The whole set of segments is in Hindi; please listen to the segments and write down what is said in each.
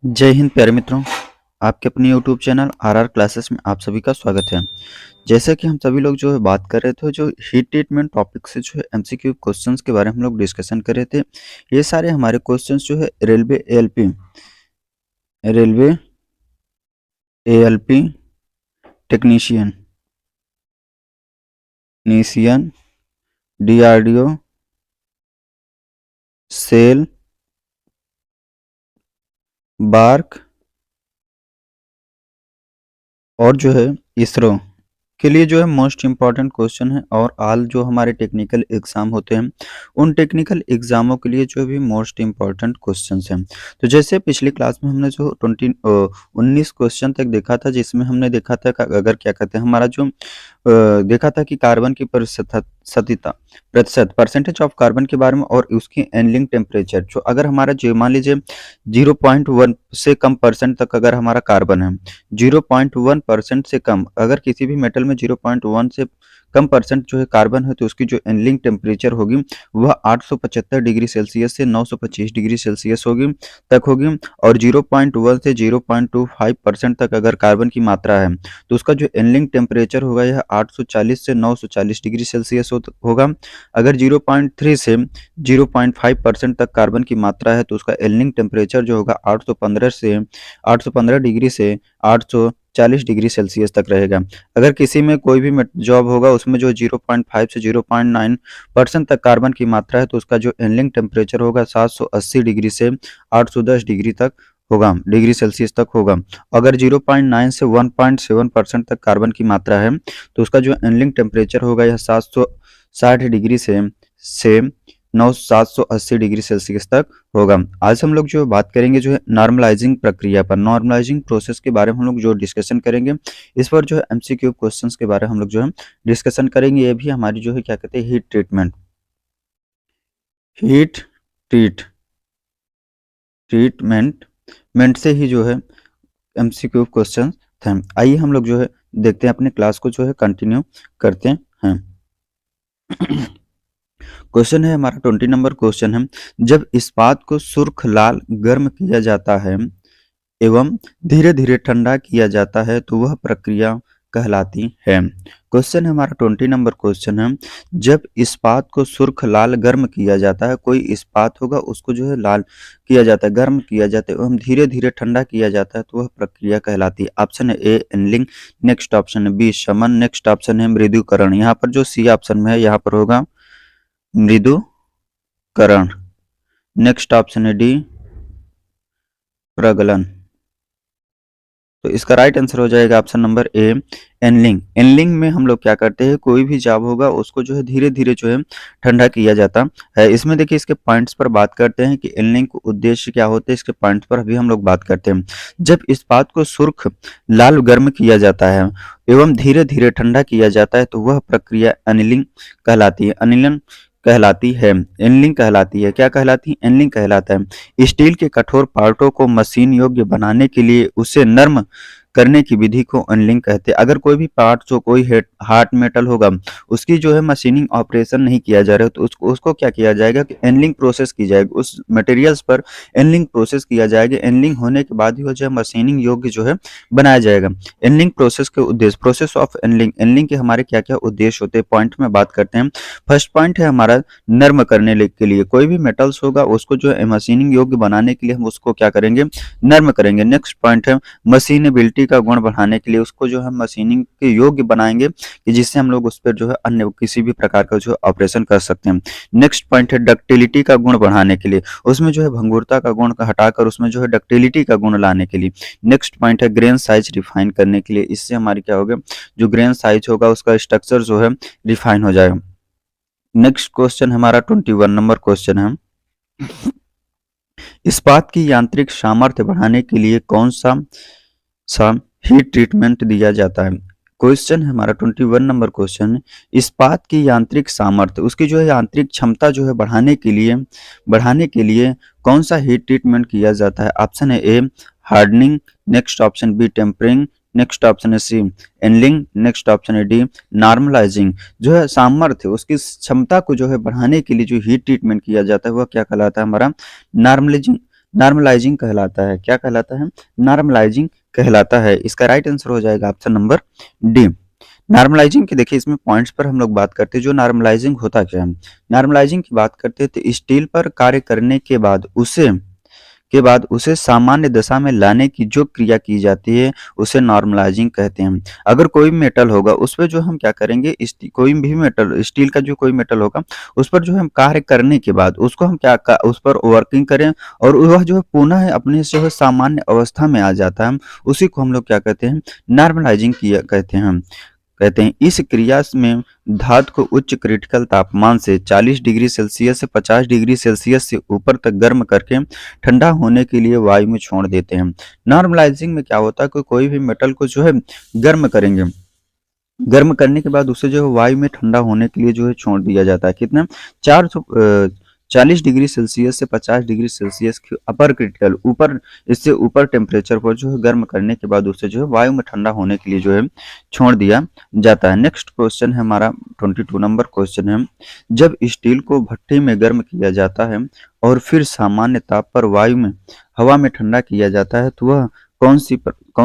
जय हिंद प्यारे मित्रों। आपके अपने YouTube चैनल आरआर क्लासेस में आप सभी का स्वागत है। जैसा कि हम सभी लोग जो है बात कर रहे थे, जो हीट ट्रीटमेंट टॉपिक से जो है एमसीक्यू क्वेश्चंस के बारे में हम लोग डिस्कशन कर रहे थे। ये सारे हमारे क्वेश्चंस जो है railway ALP technician DRDO SAIL BARC और जो है इसरो के लिए जो है मोस्ट इम्पॉर्टेंट क्वेश्चन है। और ऑल जो हमारे टेक्निकल एग्जाम होते हैं उन टेक्निकल एग्जामों के लिए जो भी मोस्ट इम्पॉर्टेंट क्वेश्चंस हैं। तो जैसे पिछली क्लास में हमने जो 19 क्वेश्चन तक देखा था, जिसमें हमने देखा था अगर क्या कहते हैं हमारा जो देखा था कि कार्बन की प्रतिशत परसेंटेज ऑफ कार्बन के बारे में और उसकी एनलिंग टेम्परेचर। जो अगर हमारा जो मान लीजिए 0.1 से कम परसेंट तक अगर हमारा कार्बन है, 0.1% से कम अगर किसी भी मेटल में 0.1 से कम परसेंट जो है कार्बन है, तो उसकी जो एनलिंग टेम्परेचर होगी वह 875 डिग्री सेल्सियस से 925 डिग्री सेल्सियस होगी। और 0.1 से 0.25% तक अगर कार्बन की मात्रा है, तो उसका जो एनलिंग टेम्परेचर होगा यह 840 से 940 डिग्री सेल्सियस होगा। अगर 0.3 से 0.5% तक कार्बन की मात्रा है, तो उसका एनलिंग टेम्परेचर जो होगा 815 डिग्री से 840 डिग्री सेल्सियस तक रहेगा। अगर किसी में कोई भी जॉब होगा उसमें जो 0.5 से 0.9% तक कार्बन की मात्रा है, तो उसका जो एनलिंग टेम्परेचर होगा 780 डिग्री से 810 डिग्री सेल्सियस तक होगा। अगर 0.9 से 1.7% तक कार्बन की मात्रा है, तो उसका जो एनलिंग टेम्परेचर होगा यह 760 डिग्री से 780 डिग्री सेल्सियस तक होगा। आज हम लोग जो बात करेंगे जो है नॉर्मलाइजिंग प्रक्रिया पर, नॉर्मलाइजिंग प्रोसेस के बारे में हम लोग जो डिस्कशन करेंगे। इस पर जो है एमसीक्यू क्वेश्चंस के बारे में हम लोग जो है डिस्कशन करेंगे। ये भी हमारी जो है क्या कहते हैं हीट ट्रीटमेंट से ही जो है एमसीक्यू क्वेश्चन थे। आइए हम लोग जो है देखते हैं, अपने क्लास को जो है कंटिन्यू करते हैं। क्वेश्चन है हमारा 20 नंबर क्वेश्चन है, जब इस्पात को सुर्ख लाल गर्म किया जाता है एवं धीरे धीरे ठंडा किया जाता है तो वह प्रक्रिया कहलाती है। क्वेश्चन है हमारा 20 नंबर क्वेश्चन है, जब इस्पात को सुर्ख लाल गर्म किया जाता है, कोई इस्पात होगा उसको जो है लाल किया जाता है, गर्म किया जाता है एवं धीरे धीरे ठंडा किया जाता है, तो वह प्रक्रिया कहलाती है। ऑप्शन है ए एनलिंग, नेक्स्ट ऑप्शन है बी शमन, नेक्स्ट ऑप्शन है मृदुकरण। यहाँ पर जो सी ऑप्शन में है यहाँ पर होगा मृदुकरण। नेक्स्ट ऑप्शन है डी प्रगलन। तो इसका राइट आंसर हो जाएगा ऑप्शन नंबर ए एनलिंग। एनलिंग में हम लोग क्या करते हैं, कोई भी जॉब होगा उसको जो है धीरे धीरे जो है ठंडा किया जाता है। इसमें देखिए इसके पॉइंट्स पर बात करते हैं कि एनलिंग का उद्देश्य क्या होता है, इसके पॉइंट्स पर अभी हम लोग बात करते हैं। जब इस्पात को सुर्ख लाल गर्म किया जाता है एवं धीरे धीरे ठंडा किया जाता है, तो वह प्रक्रिया एनलिंग कहलाती है। एनलिंग कहलाती है। क्या कहलाती है? एनलिंग कहलाता है। स्टील के कठोर पार्टों को मशीन योग्य बनाने के लिए उसे नर्म करने की विधि को एनलिंग कहते हैं। अगर कोई भी पार्ट जो कोई हार्ड मेटल होगा उसकी जो है मशीनिंग ऑपरेशन नहीं किया जा रहा है, तो उसको क्या किया जाएगा कि एनलिंग प्रोसेस की जाएगी। उस मटेरियल्स पर एनलिंग प्रोसेस किया जाएगा। एनलिंग होने के बाद ही वो जो है मशीनिंग योग्य जो है बनाया जाएगा। एनलिंग प्रोसेस के उद्देश्य, प्रोसेस ऑफ एनलिंग के हमारे क्या क्या उद्देश्य होते हैं, पॉइंट में बात करते हैं। फर्स्ट पॉइंट है हमारा नर्म करने के लिए। कोई भी मेटल्स होगा उसको जो है मशीनिंग योग्य बनाने के लिए हम उसको क्या करेंगे, नर्म करेंगे। नेक्स्ट पॉइंट है मशीनेबिलिटी का गुण बढ़ाने के लिए, उसको जो है मशीनिंग के योग्य बनाएंगे कि जिससे हम लोग उस पर जो है अन्य किसी भी प्रकार का जो ऑपरेशन कर सकते हैं। नेक्स्ट पॉइंट है डक्टिलिटी का गुण बढ़ाने के लिए, उसमें जो है भंगुरता का गुण हटाकर उसमें जो है डक्टिलिटी का गुण लाने के लिए। नेक्स्ट पॉइंट है ग्रेन साइज रिफाइन करने के लिए, इससे हमारी क्या होगा, जो ग्रेन साइज होगा उसका स्ट्रक्चर जो है रिफाइन हो जाएगा। नेक्स्ट क्वेश्चन हमारा 21 नंबर क्वेश्चन है, इस्पात की यांत्रिक सामर्थ्य बढ़ाने के लिए कौन सा हीट ट्रीटमेंट दिया जाता है। क्वेश्चन है हमारा 21 नंबर क्वेश्चन, इस्पात की यांत्रिक सामर्थ्य, उसकी जो है यांत्रिक क्षमता जो है बढ़ाने के लिए कौन सा हीट ट्रीटमेंट किया जाता है। ऑप्शन है A hardening, next option B tempering, next option है सी एनलिंग, नेक्स्ट ऑप्शन है डी नॉर्मलाइजिंग। जो है सामर्थ्य, उसकी क्षमता को जो है बढ़ाने के लिए जो हीट ट्रीटमेंट किया जाता है वह क्या कहलाता है, हमारा नॉर्मलाइजिंग कहलाता है। क्या कहलाता है? नॉर्मलाइजिंग कहलाता है। इसका राइट आंसर हो जाएगा ऑप्शन नंबर डी। नॉर्मलाइजिंग की देखिए इसमें पॉइंट्स पर हम लोग बात करते हैं। जो नॉर्मलाइजिंग होता क्या है? नॉर्मलाइजिंग की बात करते हैं तो स्टील पर कार्य करने के बाद उसे सामान्य दशा में लाने की जो क्रिया की जाती है उसे नॉर्मलाइजिंग कहते हैं। अगर कोई मेटल होगा उस पर जो हम क्या करेंगे, कोई भी मेटल, स्टील का जो कोई मेटल होगा उस पर जो हम कार्य करने के बाद उसको हम उस पर वर्किंग करें और वह जो है पुनः अपने जो है सामान्य अवस्था में आ जाता है, उसी को हम लोग क्या कहते हैं? नॉर्मलाइजिंग किया कहते हैं। इस क्रिया में धातु को उच्च क्रिटिकल तापमान से 40 डिग्री सेल्सियस से 50 डिग्री सेल्सियस से ऊपर तक गर्म करके ठंडा होने के लिए वायु में छोड़ देते हैं। नॉर्मलाइजिंग में क्या होता है कि कोई भी मेटल को जो है गर्म करेंगे, गर्म करने के बाद उसे जो है वायु में ठंडा होने के लिए जो है छोड़ दिया जाता है। कितना? 40 डिग्री सेल्सियस से 50 डिग्री सेल्सियस के अपर क्रिटिकल, ऊपर, इससे ऊपर टेम्परेचर पर जो है गर्म करने के बाद उसे जो है वायु में ठंडा होने के लिए जो है छोड़ दिया जाता है। नेक्स्ट क्वेश्चन है हमारा 22 नंबर क्वेश्चन है। जब स्टील को भट्ठी में गर्म किया जाता है और फिर सामान्य ताप पर वायु में हवा में ठंडा किया जाता है तो वह कौन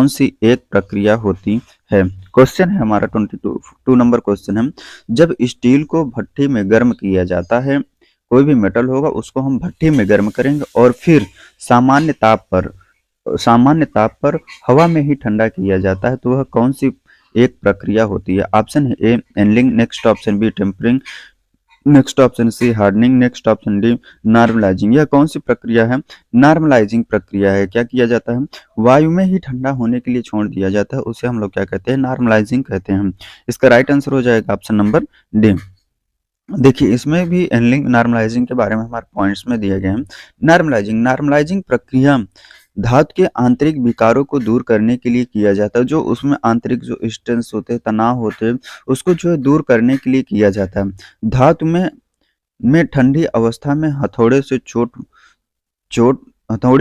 सी एक प्रक्रिया होती है? क्वेश्चन है हमारा 22 नंबर क्वेश्चन है। जब स्टील को भट्ठी में गर्म किया जाता है, कोई भी मेटल होगा उसको हम भट्ठी में गर्म करेंगे और फिर सामान्य ताप पर हवा में ही ठंडा किया जाता है तो वह कौन सी एक प्रक्रिया होती है? ऑप्शन है A annealing, next option B tempering, next option C hardening, next option D normalizing. यह कौन सी प्रक्रिया है? नॉर्मलाइजिंग प्रक्रिया है। क्या किया जाता है? वायु में ही ठंडा होने के लिए छोड़ दिया जाता है, उसे हम लोग क्या कहते हैं? नॉर्मलाइजिंग कहते हैं। इसका राइट आंसर हो जाएगा ऑप्शन नंबर डी। देखिए इसमें भी एनलिंग नॉर्मलाइजिंग के बारे में हमारे पॉइंट्स में दिए गए हैं। नॉर्मलाइजिंग प्रक्रिया धातु के आंतरिक विकारों को दूर करने के लिए किया जाता है। जो उसमें आंतरिक जो स्ट्रेस होते हैं, तनाव होते हैं, उसको जो है दूर करने के लिए किया जाता है। धातु में ठंडी अवस्था में हथौड़े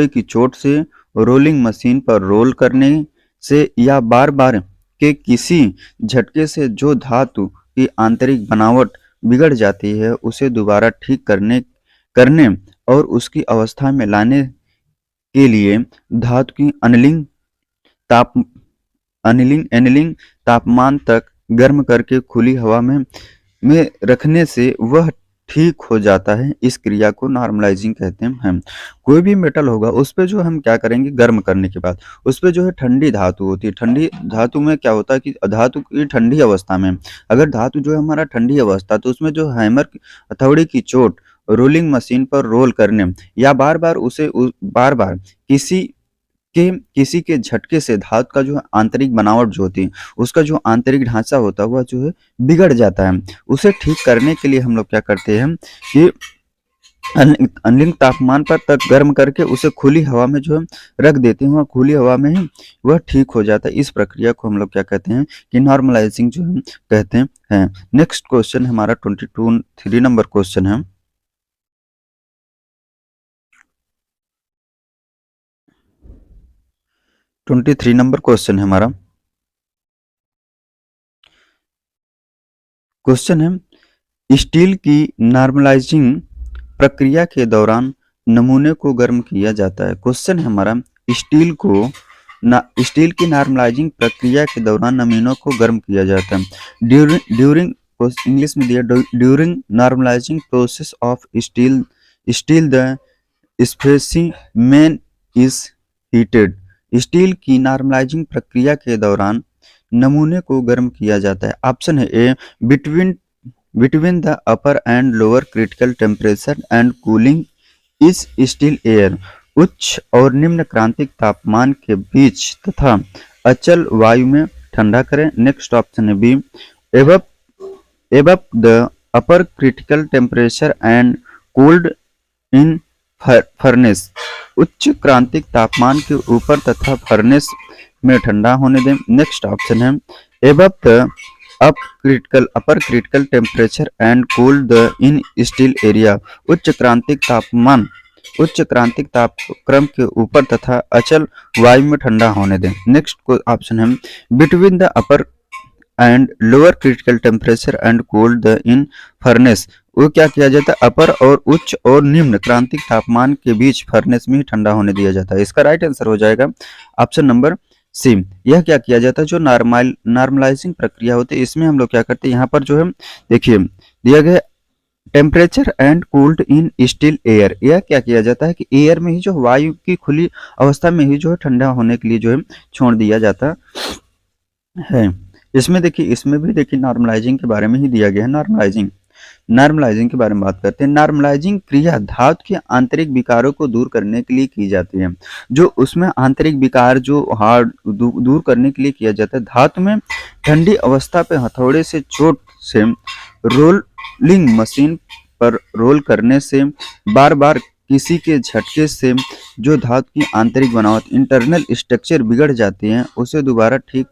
की चोट से, रोलिंग मशीन पर रोल करने से या बार बार के किसी झटके से जो धातु की आंतरिक बनावट बिगड़ जाती है उसे दोबारा ठीक करने और उसकी अवस्था में लाने के लिए धातु की एनलिंग तापमान तक गर्म करके खुली हवा में रखने से वह ठीक हो जाता है। इस क्रिया को नॉर्मलाइजिंग कहते हैं। कोई भी मेटल होगा उस पे जो हम क्या करेंगे, गर्म करने के बाद उस पे जो है ठंडी धातु होती है। ठंडी धातु में क्या होता है कि धातु की ठंडी अवस्था में, अगर धातु जो है हमारा ठंडी अवस्था, तो उसमें जो हैमर, हथौड़ी की चोट, रोलिंग मशीन पर रोल करने या बार बार किसी के झटके से धातु का जो आंतरिक बनावट जो होती है, उसका जो आंतरिक ढांचा होता है वह जो है बिगड़ जाता है। उसे ठीक करने के लिए हम लोग क्या करते हैं कि अनलिंग तापमान पर तक गर्म करके उसे खुली हवा में जो है रख देते हैं। वह खुली हवा में ही वह ठीक हो जाता है। इस प्रक्रिया को हम लोग क्या कहते हैं कि नॉर्मलाइजिंग जो है कहते हैं। नेक्स्ट क्वेश्चन हमारा 23 नंबर क्वेश्चन है। ट्वेंटी थ्री नंबर क्वेश्चन है हमारा। क्वेश्चन है स्टील की नॉर्मलाइजिंग प्रक्रिया के दौरान नमूने को गर्म किया जाता है। क्वेश्चन है हमारा स्टील की नॉर्मलाइजिंग प्रक्रिया के दौरान नमूनों को गर्म किया जाता है। ड्यूरिंग इंग्लिश में दिया during normalising process of steel the specimen is heated. Steel की नॉर्मलाइजिंग प्रक्रिया के दौरान नमूने को गर्म किया जाता है। ऑप्शन है A between the upper and lower critical temperature and cooling is steel air, उच्च और निम्न क्रांतिक तापमान के बीच तथा अचल वायु में ठंडा करें। नेक्स्ट ऑप्शन है B above the upper critical temperature and cooled in furnace, उच्च क्रांतिक तापमान के ऊपर तथा फर्नेस में ठंडा होने दें। नेक्स्ट ऑप्शन है above the upper critical temperature and cool the in steel area, उच्च क्रांतिक तापक्रम के ऊपर तथा अचल वायु में ठंडा होने दें। नेक्स्ट ऑप्शन है between the end lower critical temperature and cold the in furnace, वो क्या किया जाता है, अपर और उच्च और निम्न क्रांतिक तापमान के बीच फर्नेस में ही ठंडा होने दिया जाता है। इसका राइट आंसर हो जाएगा ऑप्शन नंबर सी। यह क्या किया जाता है, जो नॉर्मलाइजिंग प्रक्रिया होती है, इसमें हम लोग क्या करते हैं, यहाँ पर जो है देखिए दिया गया temperature and cooled in still air, यह क्या किया जाता है कि एयर में ही जो वायु की खुली अवस्था में ही जो है ठंडा होने के लिए जो है छोड़ दिया जाता है। इसमें देखिए, इसमें भी देखिए नॉर्मलाइजिंग के बारे में ही दिया गया है। नॉर्मलाइजिंग के बारे में बात करते हैं। नॉर्मलाइजिंग क्रिया धातु के आंतरिक विकारों को दूर करने के लिए की जाती है। जो उसमें आंतरिक विकार जो हार्ड दूर करने के लिए किया जाता है, धातु में ठंडी अवस्था पे हथौड़े से चोट से रोलिंग मशीन पर रोल करने से, बार बार किसी के झटके से जो धातु की आंतरिक बनावट इंटरनल स्ट्रक्चर बिगड़ जाती है, उसे दोबारा ठीक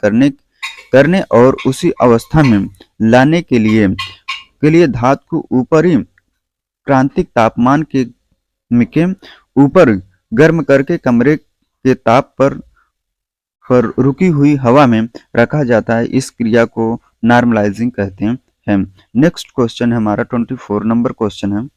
करने और उसी अवस्था में लाने के लिए धातु को ऊपरी क्रांतिक तापमान के ऊपर गर्म करके कमरे के ताप पर रुकी हुई हवा में रखा जाता है। इस क्रिया को नॉर्मलाइजिंग कहते हैं। नेक्स्ट क्वेश्चन है हमारा 24 नंबर क्वेश्चन है।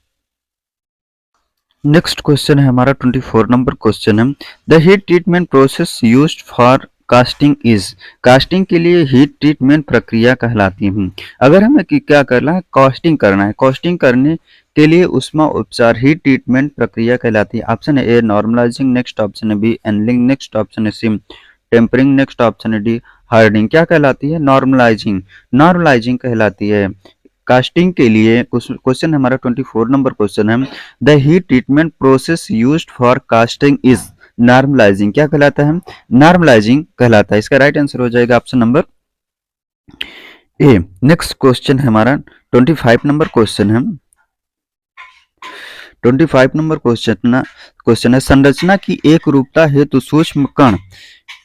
नेक्स्ट क्वेश्चन है हमारा 24 नंबर क्वेश्चन है। The heat treatment process used for casting is, casting के लिए हीट ट्रीटमेंट प्रक्रिया कहलाती है। अगर हमें क्या करना है, कास्टिंग करना है, कास्टिंग करने के लिए उष्मा उपचार हीट ट्रीटमेंट प्रक्रिया कहलाती है। ऑप्शन है ए नॉर्मलाइजिंग, नेक्स्ट ऑप्शन है बी एनलिंग, नेक्स्ट ऑप्शन है सी टेम्परिंग, नेक्स्ट ऑप्शन है डी हार्डनिंग। क्या कहलाती है, नॉर्मलाइजिंग, नॉर्मलाइजिंग कहलाती है। कास्टिंग के लिए क्वेश्चन हमारा 24 नंबर क्वेश्चन है। The heat treatment process used for casting is normalising, क्या कहलाता है, नॉर्मलाइजिंग कहलाता है। इसका राइट आंसर हो जाएगा ऑप्शन नंबर ए। नेक्स्ट क्वेश्चन हमारा 25 नंबर क्वेश्चन है। 25 नंबर क्वेश्चन है संरचना की एक रूपता हेतु सूक्ष्म कण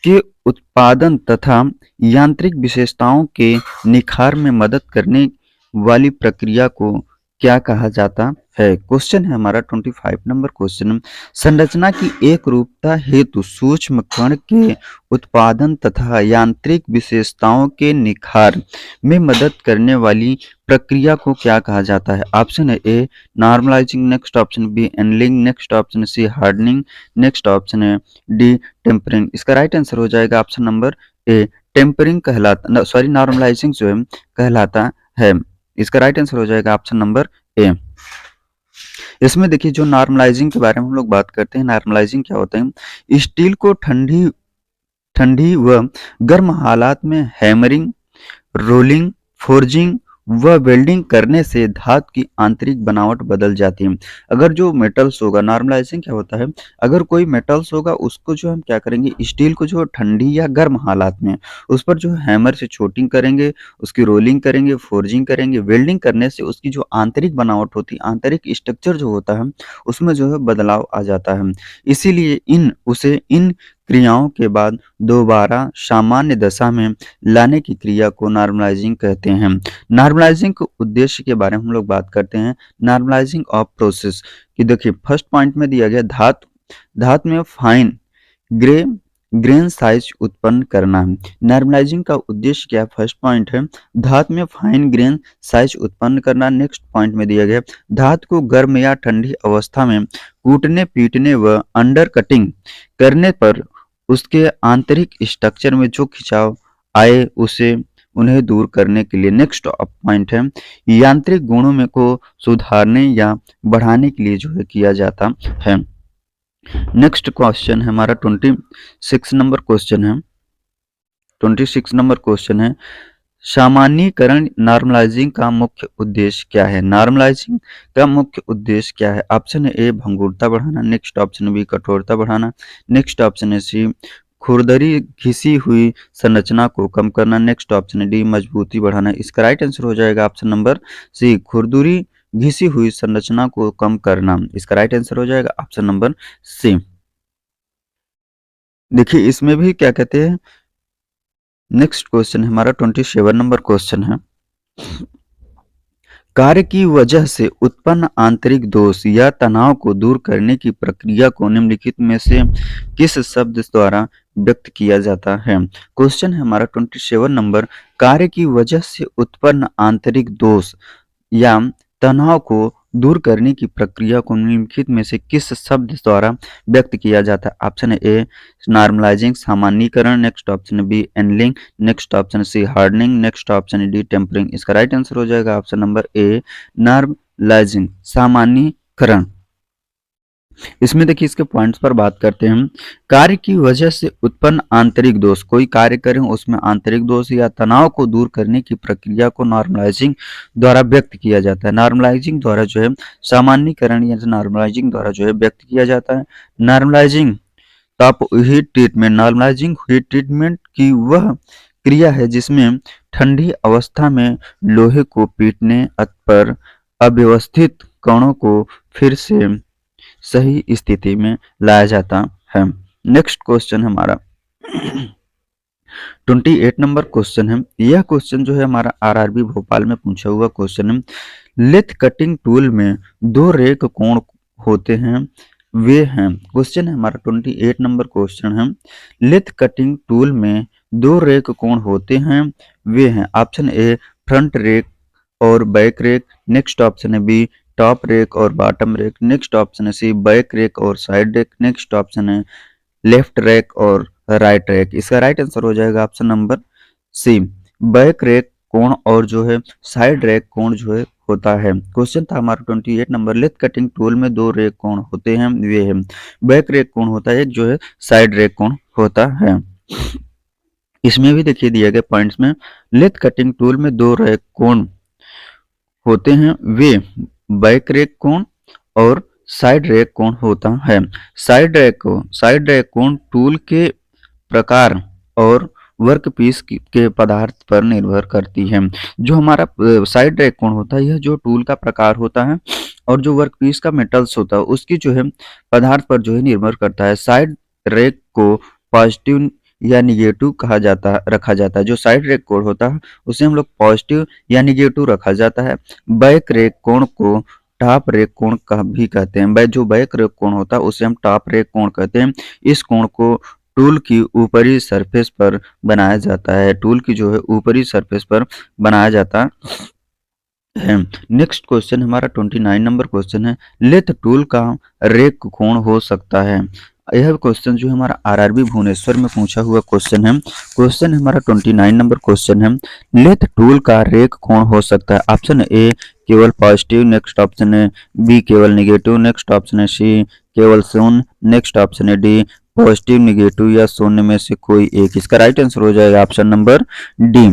के उत्पादन तथा यांत्रिक विशेषताओं के निखार में मदद करने वाली प्रक्रिया को क्या कहा जाता है। क्वेश्चन है हमारा 25 नंबर क्वेश्चन। संरचना की एक रूपता हेतु सूक्ष्म कण के उत्पादन तथा यांत्रिक विशेषताओं के निखार में मदद करने वाली प्रक्रिया को क्या कहा जाता है। ऑप्शन है A normalizing, next option B annealing, next option C hardening, next option है डी टेम्परिंग। इसका राइट आंसर हो जाएगा ऑप्शन नंबर ए टेम्परिंग कहलाता, सॉरी नॉर्मलाइजिंग जो है कहलाता है। इसका राइट आंसर हो जाएगा ऑप्शन नंबर ए। इसमें देखिए जो नॉर्मलाइजिंग के बारे में हम लोग बात करते हैं, नॉर्मलाइजिंग क्या होता है, स्टील को ठंडी व गर्म हालात में हैमरिंग, रोलिंग, फोर्जिंग व वेल्डिंग करने से धातु की आंतरिक बनावट बदल जाती है। अगर जो मेटल्स होगा, नॉर्मलाइजिंग क्या होता है, अगर कोई मेटल्स होगा उसको जो हम क्या करेंगे, स्टील को जो ठंडी या गर्म हालात में उस पर जो हैमर से छोटिंग करेंगे, उसकी रोलिंग करेंगे, फोर्जिंग करेंगे, वेल्डिंग करने से उसकी जो आंतरिक बनावट होती है, आंतरिक स्ट्रक्चर जो होता है उसमें जो है बदलाव आ जाता है। इसीलिए इन क्रियाओं के बाद दोबारा सामान्य दशा में लाने की क्रिया को नॉर्मलाइजिंग कहते हैं। नॉर्मलाइजिंग के उद्देश्य के बारे में हम लोग बात करते हैं। नॉर्मलाइजिंग ऑफ प्रोसेस कि देखिए फर्स्ट पॉइंट में दिया गया धातु में फाइन ग्रेन साइज उत्पन्न करना है। नॉर्मलाइजिंग का उद्देश्य क्या है, फर्स्ट पॉइंट है धातु में फाइन ग्रेन साइज उत्पन्न करना। नेक्स्ट पॉइंट में दिया गया धातु को गर्म या ठंडी अवस्था में कूटने पीटने व अंडर कटिंग करने पर उसके आंतरिक स्ट्रक्चर में जो खिंचाव आए उन्हें दूर करने के लिए। नेक्स्ट पॉइंट है यांत्रिक गुणों में को सुधारने या बढ़ाने के लिए जो है किया जाता है। नेक्स्ट क्वेश्चन है हमारा 26 नंबर क्वेश्चन है। 26 नंबर क्वेश्चन है सामान्यीकरण नॉर्मलाइजिंग का मुख्य उद्देश्य क्या है। नॉर्मलाइजिंग का मुख्य उद्देश्य क्या है। ऑप्शन है ए भंगुरता बढ़ाना, नेक्स्ट ऑप्शन बी कठोरता बढ़ाना, नेक्स्ट ऑप्शन है सी खुरदरी घिसी हुई संरचना को कम करना, नेक्स्ट ऑप्शन है डी मजबूती बढ़ाना। इसका राइट आंसर हो जाएगा ऑप्शन नंबर सी खुरदरी घिसी हुई संरचना को कम करना। इसका राइट आंसर हो जाएगा ऑप्शन नंबर सी। देखिए इसमें भी क्या कहते हैं, नेक्स्ट क्वेश्चन हमारा 27 नंबर क्वेश्चन है। कार्य की वजह से उत्पन्न आंतरिक दोष या तनाव को दूर करने की प्रक्रिया को निम्नलिखित में से किस शब्द द्वारा व्यक्त किया जाता है। क्वेश्चन है हमारा 27 नंबर, कार्य की वजह से उत्पन्न आंतरिक दोष या तनाव को दूर करने की प्रक्रिया को निम्नलिखित में से किस शब्द द्वारा व्यक्त किया जाता है। ऑप्शन ए नॉर्मलाइजिंग सामान्यीकरण, next option B annealing, next option C hardening, next option D tempering. इसका राइट आंसर हो जाएगा ऑप्शन नंबर ए नॉर्मलाइजिंग सामान्यीकरण। इसमें देखिए इसके पॉइंट्स पर बात करते हैं। कार्य की वजह से उत्पन्न आंतरिक दोष, कोई कार्य करें उसमें आंतरिक दोष या तनाव को दूर करने की प्रक्रिया को नॉर्मलाइजिंग द्वारा व्यक्त किया जाता है। नॉर्मलाइजिंग द्वारा जो है सामान्यीकरण या नॉर्मलाइजिंग द्वारा जो है व्यक्त किया जाता है। नॉर्मलाइजिंग ताप heat treatment, normalising heat treatment की वह क्रिया है जिसमें ठंडी अवस्था में लोहे को पीटने पर अव्यवस्थित कणों को फिर से सही स्थिति में लाया जाता है। नेक्स्ट क्वेश्चन हमारा 28 नंबर क्वेश्चन है। यह क्वेश्चन जो है हमारा आरआरबी भोपाल में पूछा हुआ क्वेश्चन है। लेथ कटिंग टूल में दो रेख कोण होते हैं, वे हैं। क्वेश्चन है हमारा 28 नंबर क्वेश्चन है। लेथ कटिंग टूल में दो रेख कोण होते हैं, वे हैं। ऑप्शन ए फ्रंट रेक और बैक रेक, नेक्स्ट ऑप्शन है बी टॉप रेक और बॉटम रेक, नेक्स्ट ऑप्शन है सी बैक रेक और साइड रेक, नेक्स्ट ऑप्शन है लेफ्ट रेक और राइट रेक। इसका राइट आंसर हो जाएगा option number C back rake कोण और जो है साइड रेक कोण जो है होता है। क्वेश्चन था हमारा 28 नंबर, लेथ कटिंग टूल में दो रेक कोण होते हैं, वे हैं। बैक रेक कोण होता है, एक जो है साइड रेक कोण होता है। इसमें भी देखिए दिए गए पॉइंट्स में लेथ कटिंग टूल में दो रेक कोण होते हैं, वे बैक रेक कोण और साइड रेक कोण होता है। साइड रेक कोण टूल के प्रकार और वर्कपीस के पदार्थ पर निर्भर करती है। जो हमारा साइड रेक कोण होता है, यह जो टूल का प्रकार होता है और जो वर्कपीस का मेटल्स होता है उसकी जो है पदार्थ पर जो है निर्भर करता है। साइड रेक को पॉजिटिव या निगेटिव रखा जाता है। जो साइड रेक कोण होता है उसे हम लोग पॉजिटिव या निगेटिव रखा जाता है। बैक रेक कोण को टॉप रेक कोण भी कहते हैं। जो बैक रेक कोण होता है उसे हम टॉप रेक कोण कहते हैं। इस कोण को टूल की ऊपरी सरफेस पर बनाया जाता है। टूल की जो है ऊपरी सरफेस पर बनाया जाता है। नेक्स्ट क्वेश्चन हमारा 29 नंबर क्वेश्चन है। लेथ टूल का रेक कोण हो सकता है। यह क्वेश्चन जो हमारा आरआरबी भुवनेश्वर में पूछा हुआ क्वेश्चन है। क्वेश्चन हमारा 29 नंबर क्वेश्चन है। लेथ टूल का रेक कोण हो सकता है। ऑप्शन ए केवल पॉजिटिव, नेक्स्ट ऑप्शन है बी केवल नेगेटिव, नेक्स्ट ऑप्शन है सी केवल शून्य, नेक्स्ट ऑप्शन है डी पॉजिटिव, नेगेटिव या शून्य में से कोई एक। इसका राइट आंसर हो जाएगा option number D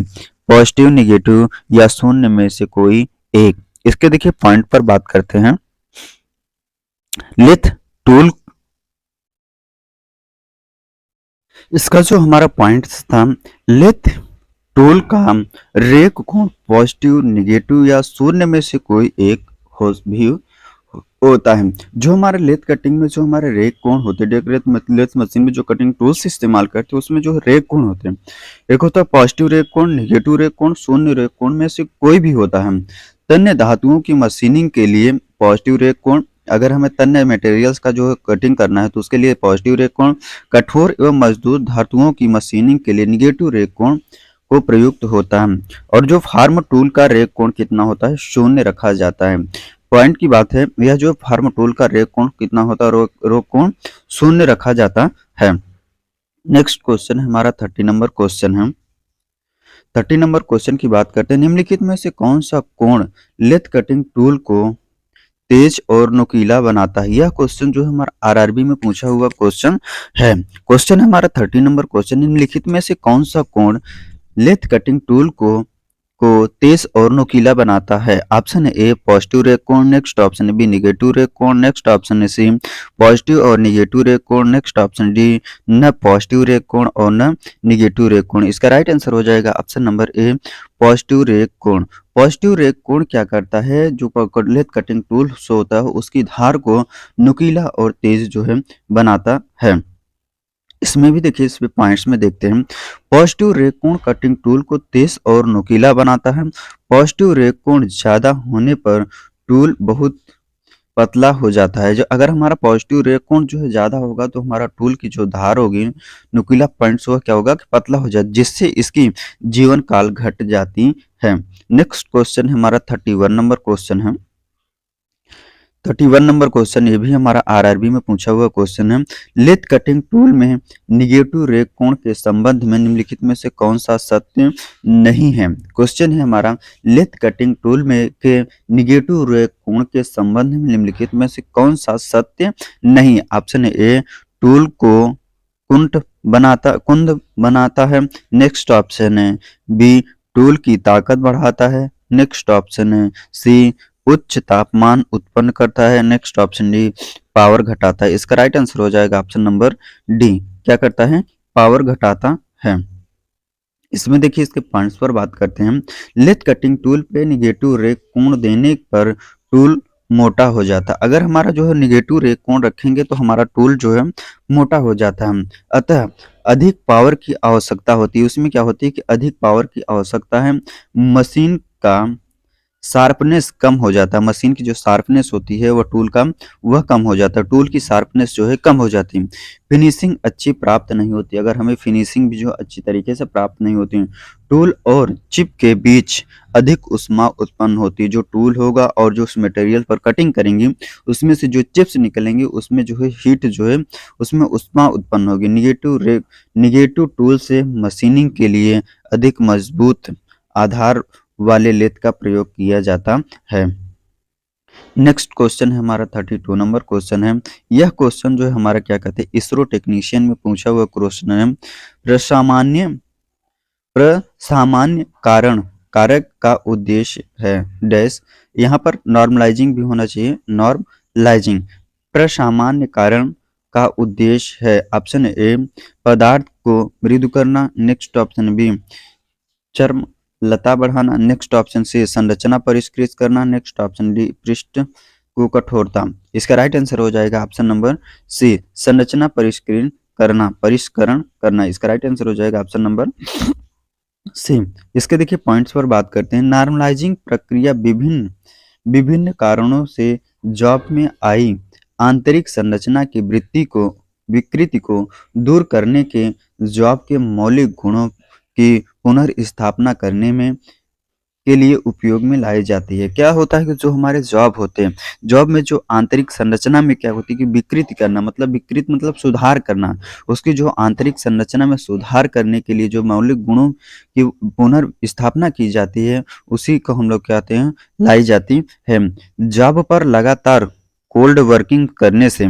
positive, negative या शून्य में से कोई एक। इसके देखिए पॉइंट पर बात करते हैं। लेथ टूल, इसका जो हमारा पॉइंट था, लेथ टूल का रेक कोण पॉजिटिव, नेगेटिव या शून्य में से कोई एक भी होता है। जो हमारे लेथ कटिंग में जो हमारे रेक कोण होते हैं, लेथ मशीन में जो कटिंग टूल्स इस्तेमाल करते हैं उसमें जो रेक कोण होते हैं, एक होता है पॉजिटिव रेक कोण, नेगेटिव रेक कोण, शून्य रेक कोण में से कोई भी होता है। तन्य धातुओं की मशीनिंग के लिए पॉजिटिव रेक कोण, अगर हमें तन्य मटेरियल्स का जो है कटिंग करना है तो उसके लिए पॉजिटिव रेक कोण, कठोर एवं मजबूत धातुओं की मशीनिंग के लिए नेगेटिव रेक कोण को प्रयुक्त होता है। और जो फार्म टूल का रेक कोण कितना होता है, शून्य रखा जाता है। पॉइंट की बात है, यह जो फार्म टूल का रेक कोण कितना होता है, रेक कोण शून्य रखा जाता है। नेक्स्ट क्वेश्चन हमारा 30 नंबर क्वेश्चन है। 30 नंबर क्वेश्चन की बात करते हैं। निम्नलिखित में से कौन सा कोण लेथ कटिंग टूल को तेज और नुकीला बनाता है। यह क्वेश्चन जो है हमारा आरआरबी में पूछा हुआ क्वेश्चन है। क्वेश्चन हमारा 30 नंबर क्वेश्चन, निम्नलिखित में से कौन सा कोण लेथ कटिंग टूल को तेज और नुकीला बनाता है। ऑप्शन ए पॉजिटिव रेक कोण, next option B negative rake कोण, नेक्स्ट ऑप्शन है सी पॉजिटिव और नेगेटिव रेक कोण, नेक्स्ट ऑप्शन डी न पॉजिटिव रेक कोण और न नेगेटिव रेक कोण। इसका राइट आंसर हो जाएगा option number A positive rake कोण। पॉजिटिव रेक कोण क्या करता है, जो लेथ कटिंग टूल से होता है उसकी धार को नुकीला और तेज जो है बनाता है। इसमें भी देखिए, इस पे पॉइंट्स में देखते हैं। पॉजिटिव रे कोण कटिंग टूल को तेज और नुकीला बनाता है। पॉजिटिव रे कोण ज्यादा होने पर टूल बहुत पतला हो जाता है। जो अगर हमारा पॉजिटिव रे कोण जो है ज्यादा होगा तो हमारा टूल की जो धार होगी, नुकीला पॉइंट्स, वह क्या होगा कि पतला हो जाए, जिससे इसकी जीवन काल घट जाती है। नेक्स्ट क्वेश्चन हमारा 31 नंबर क्वेश्चन है। 31 नंबर क्वेश्चन ये भी हमारा आरआरबी में पूछा हुआ क्वेश्चन है। लेथ कटिंग टूल में निगेटिव रे कोण के संबंध में निम्नलिखित में से कौन सा सत्य नहीं है। क्वेश्चन है हमारा, लेथ कटिंग टूल में के निगेटिव रे कोण के संबंध में निम्नलिखित में से कौन सा सत्य नहीं। ऑप्शन ए, टूल को कुंद बनाता है। नेक्स्ट ऑप्शन है बी, टूल की ताकत बढ़ाता है। नेक्स्ट ऑप्शन है सी, उच्च तापमान उत्पन्न करता है। नेक्स्ट ऑप्शन डी, पावर घटाता है। इसका राइट आंसर हो जाएगा ऑप्शन नंबर डी, क्या करता है, पावर घटाता है। इसमें देखिए, इसके पॉइंट्स पर बात करते हैं। लेथ कटिंग टूल पे निगेटिव रे कोण देने पर टूल मोटा हो जाता है। अगर हमारा जो है निगेटिव रे कोण रखेंगे तो हमारा टूल जो है मोटा हो जाता है। अतः अधिक पावर की आवश्यकता होती है। उसमें क्या होती है कि अधिक पावर की आवश्यकता है। मशीन का शार्पनेस कम हो जाता है। मशीन की जो शार्पनेस होती है वह टूल का, वह कम हो जाता है। टूल की शार्पनेस जो है कम हो जाती है। फिनिशिंग अच्छी प्राप्त नहीं होती। अगर हमें फिनिशिंग भी जो अच्छी तरीके से प्राप्त नहीं होती, टूल और चिप के बीच अधिक ऊष्मा उत्पन्न होती है। जो टूल होगा और जो उस मटेरियल पर कटिंग करेंगे उसमें से जो चिप्स निकलेंगे उसमें जो है हीट जो है उसमें ऊष्मा उत्पन्न होगी। निगेटिव टूल से मशीनिंग के लिए अधिक मजबूत आधार वाले लेथ का प्रयोग किया जाता है। नेक्स्ट क्वेश्चन है हमारा 32 नंबर क्वेश्चन है। यह क्वेश्चन जो है हमारा क्या कहते हैं, इसरो टेक्नीशियन में पूछा हुआ क्वेश्चन है। प्रसामान्य कारण कारक का उद्देश्य है डैश। यहाँ पर नॉर्मलाइजिंग भी होना चाहिए, नॉर्मलाइजिंग। प्रसामान्य कारण का उद्देश्य है ऑप्शन ए, पदार्थ को मृदु करना। नेक्स्ट ऑप्शन बी, चर्म लता बढ़ाना। नेक्स्ट ऑप्शन सी, संरचना परिष्कृत करना। नेक्स्ट ऑप्शन डी, पृष्ठ को कठोरता। इसका राइट आंसर हो जाएगा ऑप्शन नंबर सी, संरचना परिष्करण करना। इसका राइट आंसर हो जाएगा ऑप्शन नंबर सी। इसके देखिए पॉइंट्स पर बात करते हैं। नॉर्मलाइजिंग प्रक्रिया विभिन्न कारणों से जॉब में आई आंतरिक संरचना की विकृति को दूर करने के जॉब के मौलिक गुणों की पुनर्स्थापना करने में के लिए उपयोग में लाई जाती है। क्या होता है कि जो हमारे जॉब होते हैं, जॉब में जो आंतरिक संरचना में क्या होती है कि विकृति करना, मतलब सुधार करना। उसकी जो आंतरिक संरचना में सुधार करने के लिए जो मौलिक गुणों की पुनर्स्थापना की जाती है उसी को हम लोग कहते हैं लाई जाती है। जॉब पर लगातार कोल्ड वर्किंग करने से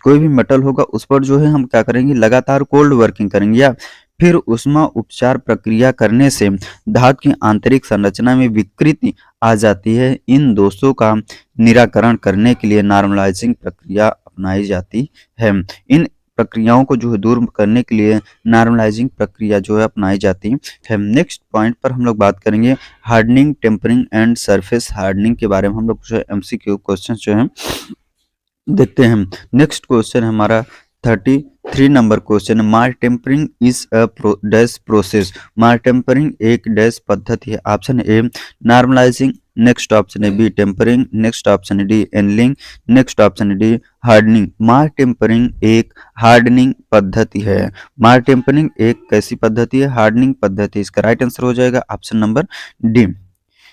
कोई भी मेटल होगा उस पर जो है हम क्या करेंगे, लगातार कोल्ड वर्किंग करेंगे, या फिर उष्मा उपचार प्रक्रिया करने से धातु की आंतरिक संरचना में विकृति आ जाती है। इन दोषों का निराकरण करने के लिए नॉर्मलाइजिंग प्रक्रिया अपनाई जाती है। इन प्रक्रियाओं को जो है दूर करने के लिए नॉर्मलाइजिंग प्रक्रिया जो है अपनाई जाती है। नेक्स्ट पॉइंट पर हम लोग बात करेंगे hardening, tempering and surface hardening के बारे में। हम लोग जो है MCQ क्वेश्चन जो है देखते हैं। नेक्स्ट क्वेश्चन हमारा 33 number question, martempering is a dash process. Martempering एक डैश पद्धति है। Option A, normalizing. Next option है B, tempering. Next option D, annealing. Next option D, hardening. Martempering एक हार्डनिंग पद्धति है। मार टेम्परिंग एक कैसी पद्धति है, हार्डनिंग पद्धति। इसका राइट आंसर हो जाएगा ऑप्शन नंबर डी।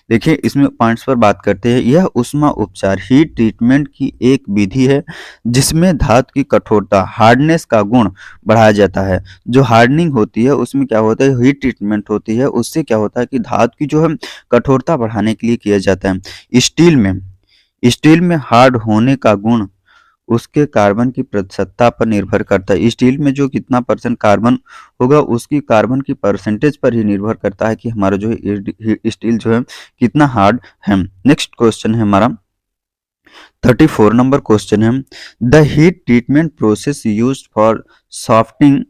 देखिए इसमें पॉइंट्स पर बात करते हैं। यह उष्मा उपचार हीट ट्रीटमेंट की एक विधि है जिसमें धातु की कठोरता हार्डनेस का गुण बढ़ाया जाता है। जो हार्डनिंग होती है उसमें क्या होता है, हीट ट्रीटमेंट होती है, उससे क्या होता है कि धातु की जो है कठोरता बढ़ाने के लिए किया जाता है। स्टील में हार्ड होने का गुण उसके कार्बन की प्रतिशतता पर निर्भर करता है। स्टील में जो कितना % कार्बन होगा उसकी कार्बन की परसेंटेज पर ही निर्भर करता है कि हमारा जो है स्टील जो है कितना हार्ड है। नेक्स्ट क्वेश्चन है हमारा 34 नंबर क्वेश्चन है। The heat treatment process used for softening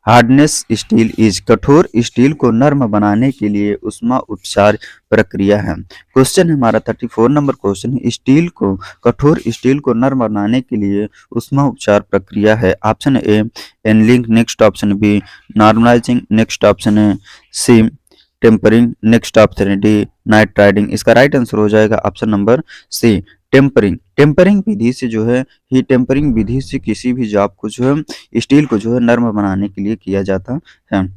hardness steel is, कठोर स्टील को नर्म बनाने के लिए उष्मा उपचार प्रक्रिया है। क्वेश्चन हमारा 34 नंबर क्वेश्चन है, स्टील को, कठोर स्टील को नर्म बनाने के लिए उष्मा उपचार प्रक्रिया है। Option A annealing, next option B normalizing, next option है सी टेम्परिंग, नेक्स्ट ऑप्शन है डी नाइट्राइडिंग। इसका राइट आंसर हो जाएगा option number C tempering. Tempering विधि से जो है, ही टेम्परिंग विधि से किसी भी जॉब को जो है, स्टील को जो है नर्म बनाने के लिए किया जाता है।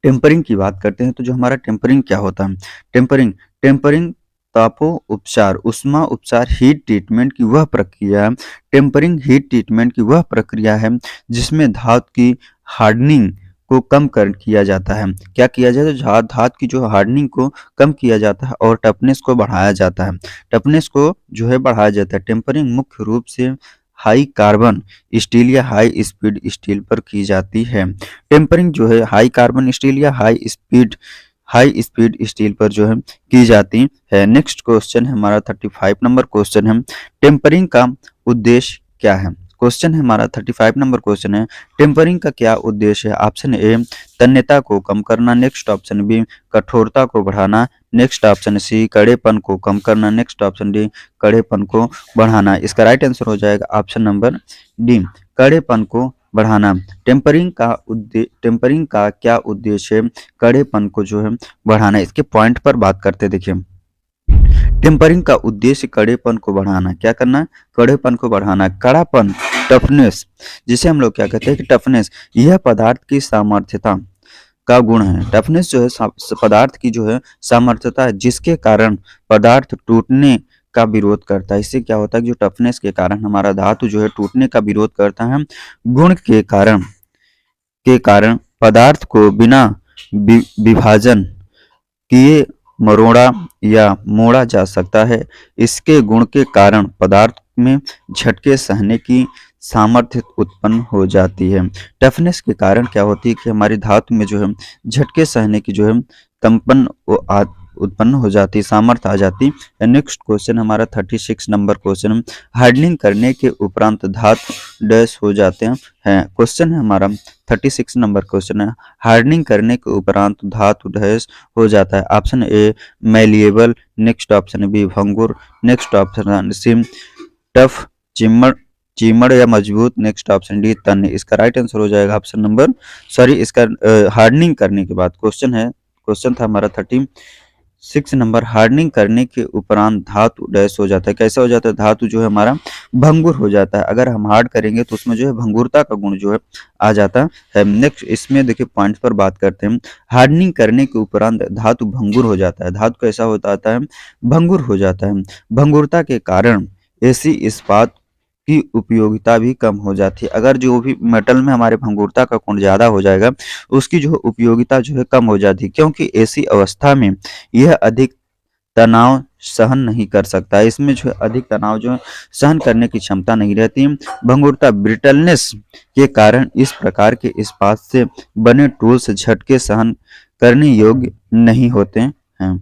टेम्परिंग की बात करते हैं तो जो हमारा टेम्परिंग क्या होता है, टेम्परिंग टेम्परिंग तापो उपचार, उष्मा उपचार, हीट ट्रीटमेंट की वह प्रक्रिया है। टेम्परिंग हीट ट्रीटमेंट की वह प्रक्रिया है जिसमें धातु की हार्डनिंग को कम कर किया जाता है। क्या किया जाता है, धातु की जो हार्डनिंग को कम किया जाता है और टफनेस को बढ़ाया जाता है। टफनेस को जो है बढ़ाया जाता है। टेम्परिंग मुख्य रूप से हाई कार्बन स्टील या हाई स्पीड स्टील पर की जाती है। टेम्परिंग जो है हाई कार्बन स्टील या हाई स्पीड स्टील पर जो है की जाती है। नेक्स्ट क्वेश्चन है हमारा 35 नंबर क्वेश्चन है, टेम्परिंग का उद्देश्य क्या है। क्वेश्चन है हमारा 35 नंबर क्वेश्चन है, टेम्परिंग का क्या उद्देश्य है। ऑप्शन ए तन्यता को कम करना, नेक्स्ट ऑप्शन बी कठोरता को बढ़ाना, नेक्स्ट ऑप्शन सी कड़ेपन को कम करना, नेक्स्ट ऑप्शन डी कड़ेपन को बढ़ाना। इसका राइट आंसर हो जाएगा ऑप्शन नंबर डी कड़ेपन को बढ़ाना। टेम्परिंग का क्या उद्देश्य है, कड़ेपन को जो है बढ़ाना। इसके पॉइंट पर बात करते देखिए, टेम्परिंग का उद्देश्य कड़ेपन को बढ़ाना, क्या करना, कड़ेपन को बढ़ाना। कड़ापन, टफनेस, जिसे हम लोग क्या कहते हैं कि टफनेस, यह पदार्थ की सामर्थ्यता का गुण है। टफनेस जो है पदार्थ की जो है सामर्थ्यता है जिसके कारण पदार्थ टूटने का विरोध करता है। इससे क्या होता है कि जो टफनेस के कारण हमारा धातु जो है टूटने का विरोध करता है। गुण के कारण पदार्थ को बिना विभाजन किए मरोड़ा या मोड़ा जा सकता है। इसके गुण के कारण पदार्थ में झटके सहने की सामर्थ्य उत्पन्न हो जाती है। टफनेस के कारण क्या होती है कि हमारी धातु में जो है झटके सहने की जो है कंपन उत्पन्न हो जाती, सामर्थ्य आ जाती है। नेक्स्ट क्वेश्चन हमारा 36 नंबर क्वेश्चन, हार्डनिंग करने के उपरांत धातु डैश हो जाते हैं। क्वेश्चन है हमारा 36 नंबर क्वेश्चन है, हार्डनिंग करने के उपरांत धातु डैश हो जाता है। Option A malleable, next option B भंगुर, नेक्स्ट ऑप्शन सी टफ, चिमड़ या मजबूत, नेक्स्ट ऑप्शन डी तन्य। इसका राइट आंसर हो जाएगा ऑप्शन नंबर इसका हार्डनिंग करने के बाद क्वेश्चन था हमारा 36 नंबर, हार्डनिंग करने के उपरांत धातु डैश हो जाता है। कैसा हो जाता है, धातु जो है हमारा भंगुर हो जाता है। अगर हम हार्ड करेंगे तो उसमें जो है भंगुरता का गुण जो है आ जाता है। नेक्स्ट इसमें देखिए पॉइंट पर बात करते हैं, हार्डनिंग करने के उपरांत धातु भंगुर हो जाता है। धातु कैसा होता है, भंगुर हो जाता है। भंगुरता के कारण ऐसी इस्पात की उपयोगिता भी कम हो जाती है। अगर जो भी मेटल में हमारे भंगुरता का गुण ज्यादा हो जाएगा, उसकी जो उपयोगिता जो है कम हो जाती है, क्योंकि ऐसी अवस्था में यह अधिक तनाव सहन नहीं कर सकता। इसमें जो है अधिक तनाव जो है सहन करने की क्षमता नहीं रहती। भंगुरता, ब्रिटलनेस के कारण इस प्रकार के इस्पात से बने टूल्स झटके सहन करने योग्य नहीं होते हैं।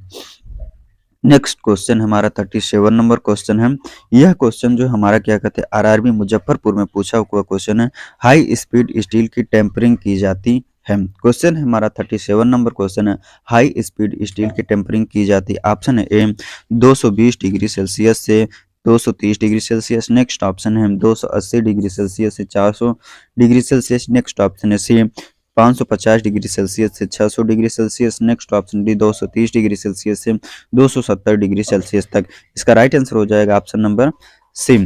नेक्स्ट क्वेश्चन हमारा 37 नंबर क्वेश्चन है। यह क्वेश्चन जो हमारा क्या कहते हैं आरआरबी मुजफ्फरपुर में पूछा हुआ क्वेश्चन है, हाई स्पीड स्टील की टेम्परिंग की जाती है। क्वेश्चन है हमारा 37 नंबर क्वेश्चन है, हाई स्पीड स्टील की टेम्परिंग की जाती है। ऑप्शन है ए 220 डिग्री सेल्सियस से 230 डिग्री सेल्सियस, नेक्स्ट ऑप्शन है 280 डिग्री सेल्सियस से 400 डिग्री सेल्सियस, नेक्स्ट ऑप्शन है सी 550 डिग्री सेल्सियस से 600 degree Celsius, next option D 230 degree Celsius से 270 डिग्री सेल्सियस तक। इसका राइट आंसर हो जाएगा option number C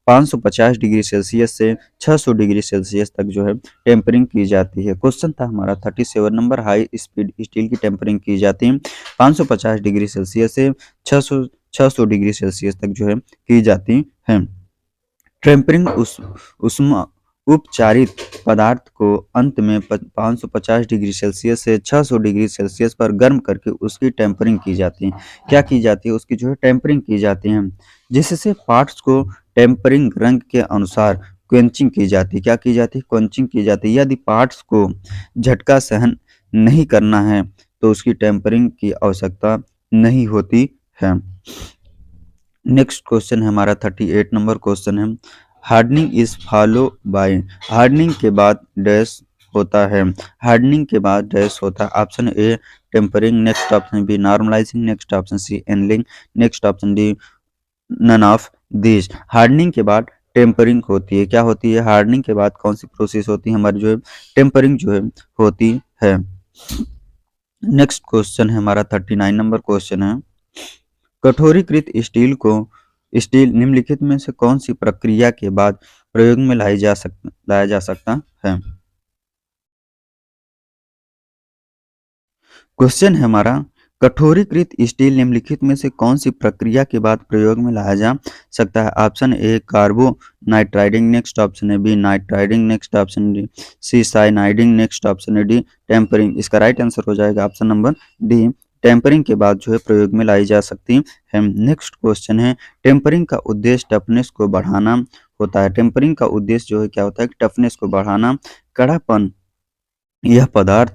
550 degree Celsius से 600 डिग्री सेल्सियस तक जो है टेम्परिंग की जाती है। क्वेश्चन था हमारा 37 नंबर, हाई स्पीड स्टील की टेम्परिंग की जाती है 550 डिग्री सेल्सियस से 600 डिग्री सेल्सियस तक जो है की जाती है। टेम्परिंग उष्मा उपचारित पदार्थ को अंत में 550 डिग्री सेल्सियस से 600 डिग्री सेल्सियस पर गर्म करके उसकी टेम्परिंग की जाती है। क्या की जाती है, उसकी जो है टेम्परिंग की जाती है, जिससे पार्ट्स को टेम्परिंग रंग के अनुसार क्वेंचिंग की जाती है। क्या की जाती है, क्वेंचिंग की जाती है। यदि पार्ट्स को झटका सहन नहीं करना है तो उसकी टेम्परिंग की आवश्यकता नहीं होती है। नेक्स्ट क्वेश्चन है हमारा 38 नंबर क्वेश्चन है, hardening is follow by, hardening के बाद डैश होता है। हार्डनिंग के बाद डैश होता है। Option A tempering, next option B normalizing, next option C annealing, next option D none of this. Hardening के बाद टेम्परिंग होती है। क्या होती है? हार्डनिंग के बाद कौन सी प्रोसेस होती है? हमारी जो है टेम्परिंग जो है होती है। नेक्स्ट क्वेश्चन है हमारा 39 नंबर क्वेश्चन है, कठोरीकृत स्टील निम्नलिखित में से कौन सी प्रक्रिया के बाद प्रयोग में लाया जा सकता है? क्वेश्चन है हमारा, कठोरीकृत स्टील निम्नलिखित में से कौन सी प्रक्रिया के बाद प्रयोग में लाया जा सकता है? Option A carbonitriding, next option है B nitriding, next option D C cyaniding, next option है डी टेम्परिंग। इसका राइट आंसर हो जाएगा ऑप्शन नंबर डी, टेम्परिंग के बाद जो है प्रयोग में लाई जा सकती है। नेक्स्ट क्वेश्चन है, टेम्परिंग का उद्देश्य टफनेस को बढ़ाना होता है। टेम्परिंग का उद्देश्य जो है क्या होता है? टफनेस को बढ़ाना। कड़ापन यह पदार्थ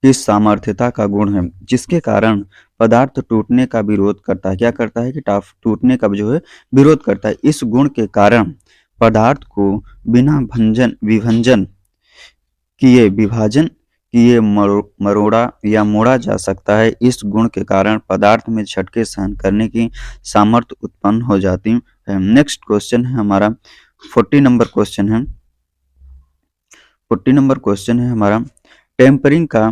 किस सामर्थ्यता का गुण है जिसके कारण पदार्थ टूटने का विरोध करता है? क्या करता है कि टूटने का जो है विरोध करता है। इस गुण के कारण पदार्थ को बिना विभाजन किए मरोड़ा या मोड़ा जा सकता है। इस गुण के कारण पदार्थ में झटके सहन करने की सामर्थ्य उत्पन्न हो जाती है। नेक्स्ट क्वेश्चन है हमारा 40 नंबर क्वेश्चन है। 40 नंबर क्वेश्चन है हमारा, टेम्परिंग का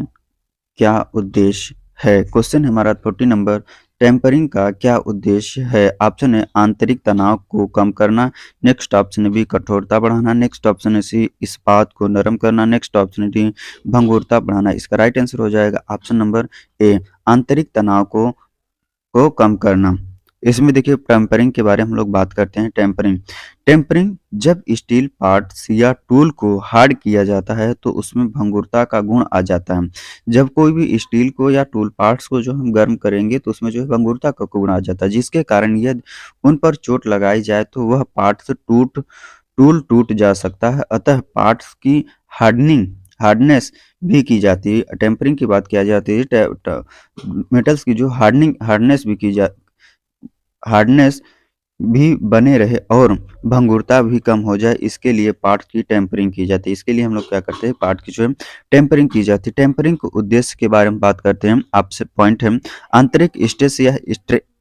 क्या उद्देश्य है? क्वेश्चन हमारा 40 नंबर, टेम्परिंग का क्या उद्देश्य है? ऑप्शन है आंतरिक तनाव को कम करना, नेक्स्ट ऑप्शन है बी कठोरता बढ़ाना, नेक्स्ट ऑप्शन है सी इस्पात को नरम करना, नेक्स्ट ऑप्शन है डी भंगुरता बढ़ाना। इसका राइट आंसर हो जाएगा ऑप्शन नंबर ए आंतरिक तनाव को कम करना। इसमें देखिए टेम्परिंग के बारे में हम लोग बात करते हैं। टेम्परिंग जब स्टील पार्ट्स या टूल को हार्ड किया जाता है तो उसमें भंगुरता का गुण आ जाता है। जब कोई भी स्टील को या टूल पार्ट्स को जो हम गर्म करेंगे तो उसमें जो है भंगुरता का गुण आ जाता है, जिसके कारण यदि उन पर चोट लगाई जाए तो वह पार्ट्स टूल टूट जा सकता है। अतः पार्ट्स की हार्डनेस भी की जाती है। टेम्परिंग की बात किया जाती है, मेटल्स की जो हार्डनेस भी बने रहे और भंगुरता भी कम हो जाए, इसके लिए पार्ट की टेम्परिंग की जाती है। इसके लिए हम लोग क्या करते हैं? पार्ट की जो है टेम्परिंग की जाती है। टेम्परिंग के उद्देश्य के बारे में बात करते हैं। आपसे पॉइंट है, आंतरिक स्ट्रेस या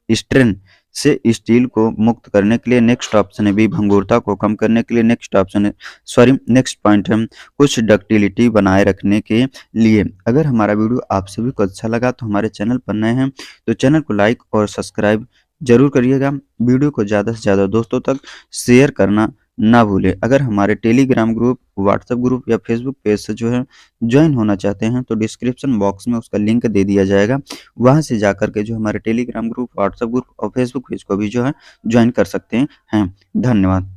स्ट्रेन से स्टील को मुक्त करने के लिए, नेक्स्ट ऑप्शन है बी भंगुरता को कम करने के लिए, नेक्स्ट पॉइंट है कुछ डक्टिलिटी बनाए रखने के लिए। अगर हमारा वीडियो आप सभी को अच्छा लगा तो हमारे चैनल पर नए हैं तो चैनल को लाइक और सब्सक्राइब जरूर करिएगा। वीडियो को ज़्यादा से ज़्यादा दोस्तों तक शेयर करना ना भूलें। अगर हमारे टेलीग्राम ग्रुप, व्हाट्सएप ग्रुप या फेसबुक पेज से जो है ज्वाइन होना चाहते हैं तो डिस्क्रिप्शन बॉक्स में उसका लिंक दे दिया जाएगा, वहां से जाकर के जो हमारे टेलीग्राम ग्रुप, व्हाट्सएप ग्रुप और फेसबुक पेज को भी जो है ज्वाइन कर सकते हैं। धन्यवाद।